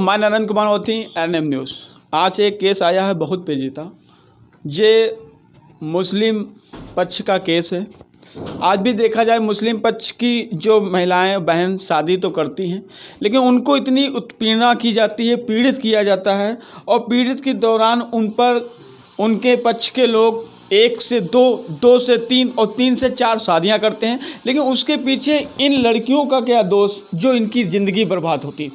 मैं नरेंद्र कुमार होती NM news. आज एक केस आया है बहुत पेचीदा, ये मुस्लिम पक्ष का केस है। आज भी देखा जाए मुस्लिम पक्ष की जो महिलाएं बहन शादी तो करती हैं, लेकिन उनको इतनी उत्पीड़ना की जाती है, पीड़ित किया जाता है, और पीड़ित के दौरान उन पर उनके पक्ष के लोग 1 से 2, 2 से 3 और 3 से 4 शादियां करते हैं। लेकिन उसके पीछे इन लड़कियों का क्या दोष जो इनकी ज़िंदगी बर्बाद होती।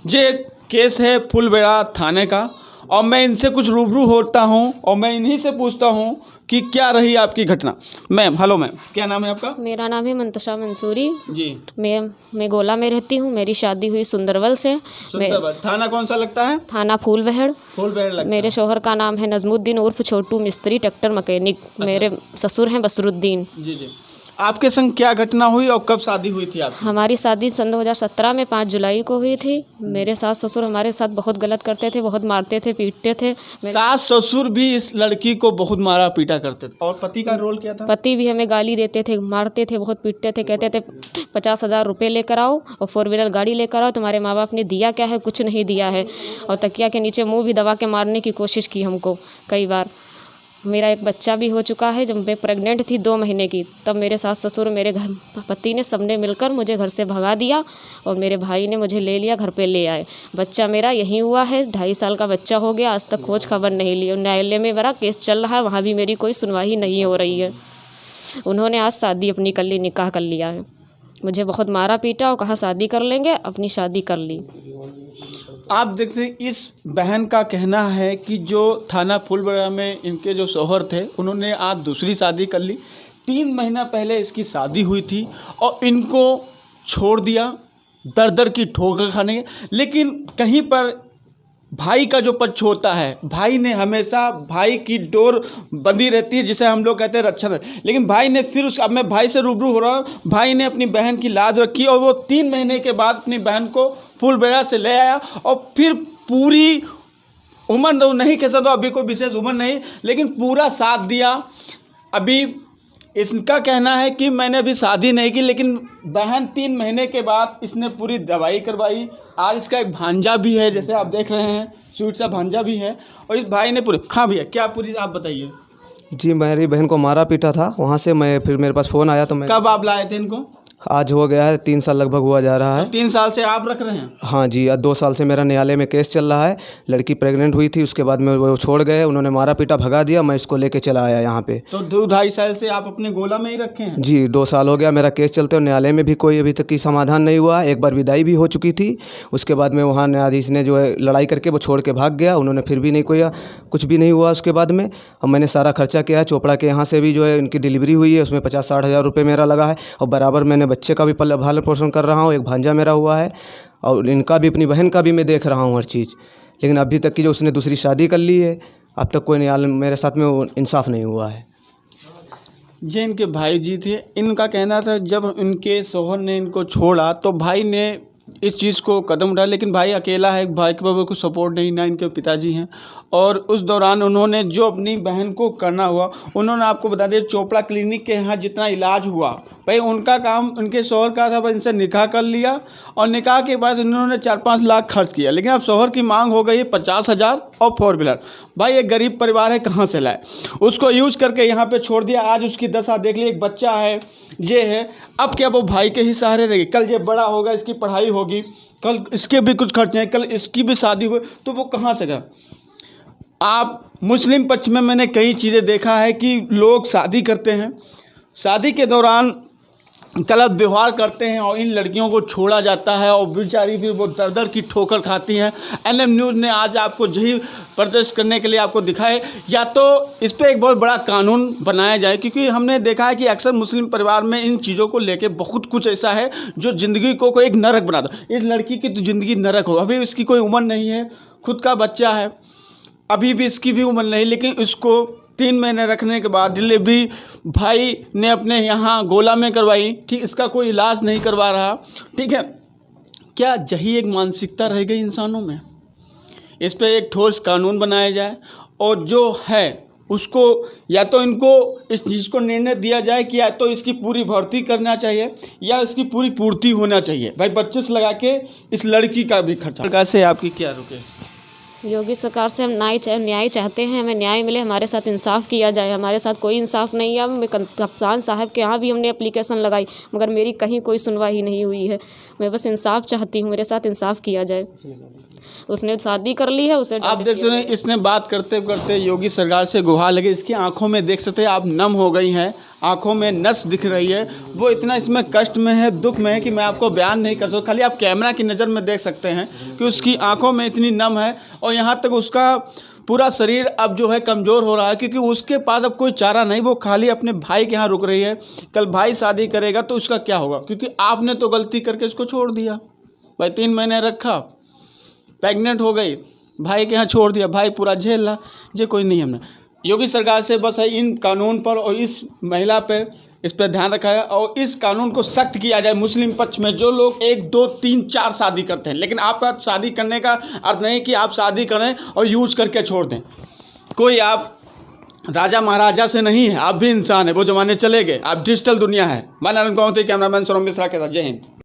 ये केस है फुलबेड़ा थाने का, और मैं इनसे कुछ रूबरू होता हूं और मैं इन्हीं से पूछता हूं कि क्या रही आपकी घटना। मैम, हेलो मैम, क्या नाम है आपका? मेरा नाम है मंतशा मंसूरी जी। मैं गोला में रहती हूँ। मेरी शादी हुई सुंदरबल से। सुंदरबल थाना कौन सा लगता है? थाना फूलबेहड़। फूलबेहड़ लगता मेरे शोहर का नाम है नजमुद्दीन उर्फ छोटू मिस्त्री, ट्रैक्टर मैकेनिक। मेरे ससुर हैं बसरुद्दीन। जी जी। आपके संग क्या घटना हुई और कब शादी हुई थी आपकी? हमारी शादी सन 2017 में 5 जुलाई को हुई थी। मेरे सास ससुर हमारे साथ बहुत गलत करते थे, बहुत मारते थे, पीटते थे। सास ससुर भी इस लड़की को बहुत मारा पीटा करते थे, और पति का रोल क्या था? पति भी हमें गाली देते थे, मारते थे, बहुत पीटते थे। कहते थे 50,000 रुपये लेकर आओ और 4 व्हीलर गाड़ी लेकर आओ। तुम्हारे माँ बाप ने दिया क्या है? कुछ नहीं दिया है। और तकिया के नीचे मुंह भी दबा के मारने की कोशिश की हमको कई बार। मेरा एक बच्चा भी हो चुका है। जब मैं प्रेग्नेंट थी 2 महीने की, तब मेरे सास ससुर, मेरे घर पति ने, सबने मिलकर मुझे घर से भगा दिया, और मेरे भाई ने मुझे ले लिया, घर पे ले आए। बच्चा मेरा यहीं हुआ है, 2.5 साल का बच्चा हो गया। आज तक खोज खबर नहीं ली। और न्यायालय में मेरा केस चल रहा है, वहाँ भी मेरी कोई सुनवाई नहीं हो रही है। उन्होंने आज शादी अपनी कर ली, निकाह कर लिया है। मुझे बहुत मारा पीटा और कहा शादी कर लेंगे, अपनी शादी कर ली। आप देखते इस बहन का कहना है कि जो थाना फुलबेड़ा में इनके जो शौहर थे, उन्होंने आज दूसरी शादी कर ली। 3 महीना पहले इसकी शादी हुई थी और इनको छोड़ दिया दर दर की ठोकर खाने। लेकिन कहीं पर भाई का जो पक्ष होता है, भाई ने हमेशा, भाई की डोर बंधी रहती है, जिसे हम लोग कहते हैं रक्षण। लेकिन भाई ने फिर अब मैं भाई से रूबरू हो रहा हूँ, भाई ने अपनी बहन की लाज रखी और वो 3 महीने के बाद अपनी बहन को फुलबेड़ा से ले आया, और फिर पूरी उम्र तो नहीं कह सकता, अभी कोई विशेष उम्र नहीं, लेकिन पूरा साथ दिया। अभी इसका कहना है कि मैंने अभी शादी नहीं की, लेकिन बहन 3 महीने के बाद इसने पूरी दवाई करवाई। आज इसका एक भांजा भी है, जैसे आप देख रहे हैं, स्वीट सा भांजा भी है। और इस भाई ने पूरी, हाँ भैया, क्या पूरी आप बताइए। जी, मेरी बहन को मारा पीटा था, वहाँ से मैं फिर मेरे पास फ़ोन आया तो मैं। कब आप लाए थे इनको? आज हो गया है 3 साल लगभग हुआ जा रहा है। 3 साल से आप रख रहे हैं? हाँ जी, 2 साल से मेरा न्यायालय में केस चल रहा है। लड़की प्रेग्नेंट हुई थी, उसके बाद में वो छोड़ गए, उन्होंने मारा पीटा भगा दिया, मैं इसको लेके चला आया यहाँ पे। तो 2-2.5 साल से आप अपने गोला में ही रखे हैं? जी, 2 साल हो गया मेरा केस चलते, और न्यायालय में भी कोई अभी तक की समाधान नहीं हुआ। एक बार विदाई भी हो चुकी थी, उसके बाद में वहाँ न्यायाधीश ने जो है लड़ाई करके वो छोड़ के भाग गया। उन्होंने फिर भी नहीं कोई कुछ भी नहीं हुआ उसके बाद में। अब मैंने सारा खर्चा किया है, चोपड़ा के यहाँ से भी जो है इनकी डिलीवरी हुई है, उसमें 50-60 हज़ार रुपये मेरा लगा है, और बराबर मैंने बच्चे का भी पालन पोषण कर रहा हूँ। एक भांजा मेरा हुआ है, और इनका भी, अपनी बहन का भी मैं देख रहा हूँ हर चीज़। लेकिन अभी तक की जो उसने दूसरी शादी कर ली है, अब तक कोई न्यायालय मेरे साथ में इंसाफ नहीं हुआ है। ये इनके भाई जी थे, इनका कहना था जब इनके शौहर ने इनको छोड़ा तो भाई ने इस चीज़ को कदम उठाया, लेकिन भाई अकेला है, भाई के पास कोई सपोर्ट नहीं, ना इनके पिताजी हैं। और उस दौरान उन्होंने जो अपनी बहन को करना हुआ, उन्होंने आपको बता दिया चोपड़ा क्लिनिक के यहाँ जितना इलाज हुआ, भाई उनका काम, उनके शौहर का था, बस इनसे निकाह कर लिया, और निकाह के बाद उन्होंने 4-5 लाख खर्च किया। लेकिन अब शौहर की मांग हो गई 50,000 और 4 व्हीलर। भाई एक गरीब परिवार है, कहाँ से लाए? उसको यूज करके यहाँ पे छोड़ दिया। आज उसकी दशा देख ली, एक बच्चा है, ये है। अब क्या वो भाई के ही सहारे रहेगी? कल ये बड़ा होगा, इसकी पढ़ाई होगी, कल इसके भी कुछ खर्चे हैं, कल इसकी भी शादी हो, तो वो कहाँ से गया? आप मुस्लिम पक्ष में मैंने कई चीज़ें देखा है कि लोग शादी करते हैं, शादी के दौरान गलत व्यवहार करते हैं और इन लड़कियों को छोड़ा जाता है, और बेचारी फिर वो दर दर की ठोकर खाती हैं। NM न्यूज़ ने आज आपको यही प्रदर्शित करने के लिए आपको दिखाए, या तो इस पर एक बहुत बड़ा कानून बनाया जाए, क्योंकि हमने देखा है कि अक्सर मुस्लिम परिवार में इन चीज़ों को लेके बहुत कुछ ऐसा है जो ज़िंदगी को एक नरक बना दो। इस लड़की की तो ज़िंदगी नरक हो, अभी इसकी कोई उम्र नहीं है, खुद का बच्चा है, अभी भी इसकी भी उम्र नहीं, लेकिन इसको 3 महीने रखने के बाद डिलीवरी भाई ने अपने यहाँ गोला में करवाई। ठीक, इसका कोई इलाज नहीं करवा रहा। ठीक है, क्या यही एक मानसिकता रह गई इंसानों में? इस पे एक ठोस कानून बनाया जाए, और जो है उसको या तो इनको इस चीज़ को निर्णय दिया जाए कि या तो इसकी पूरी भर्ती करना चाहिए या इसकी पूरी पूर्ति होना चाहिए। भाई 25 लगा के इस लड़की का भी खर्चा। सरकार से आपकी क्या रुके? योगी सरकार से हम न्याय चाहते हैं, हमें न्याय मिले, हमारे साथ इंसाफ किया जाए। हमारे साथ कोई इंसाफ नहीं है। मैं कप्तान साहब के यहाँ भी हमने एप्लीकेशन लगाई मगर मेरी कहीं कोई सुनवाई नहीं हुई है। मैं बस इंसाफ चाहती हूँ, मेरे साथ इंसाफ किया जाए। उसने शादी कर ली है, उसे आप देख सकते हैं इसने बात करते करते योगी सरकार से गुहार लगे। इसकी आंखों में देख सकते हैं आप नम हो गई हैं, आंखों में नस दिख रही है। वो इतना इसमें कष्ट में है, दुख में है कि मैं आपको बयान नहीं कर सकता। खाली आप कैमरा की नज़र में देख सकते हैं कि उसकी आंखों में इतनी नम है और यहाँ तक उसका पूरा शरीर अब जो है कमज़ोर हो रहा है, क्योंकि उसके पास अब कोई चारा नहीं। वो खाली अपने भाई के यहाँ रुक रही है। कल भाई शादी करेगा तो उसका क्या होगा, क्योंकि आपने तो गलती करके उसको छोड़ दिया। भाई 3 महीने रखा, प्रेग्नेंट हो गई, भाई के यहाँ छोड़ दिया, भाई पूरा झेल रहा। ये कोई नहीं। हमने योगी सरकार से बस है इन कानून पर और इस महिला पे इस पर ध्यान रखा है और इस कानून को सख्त किया जाए। मुस्लिम पक्ष में जो लोग 1 2 3 4 शादी करते हैं, लेकिन आपका शादी करने का अर्थ नहीं कि आप शादी करें और यूज करके छोड़ दें। कोई आप राजा महाराजा से नहीं है, आप भी इंसान है। वो जमाने चले गए, आप डिजिटल दुनिया है। मैं नारायण कौन थे, कैमरामैन सौरभ मिश्रा के साथ। जय हिंद।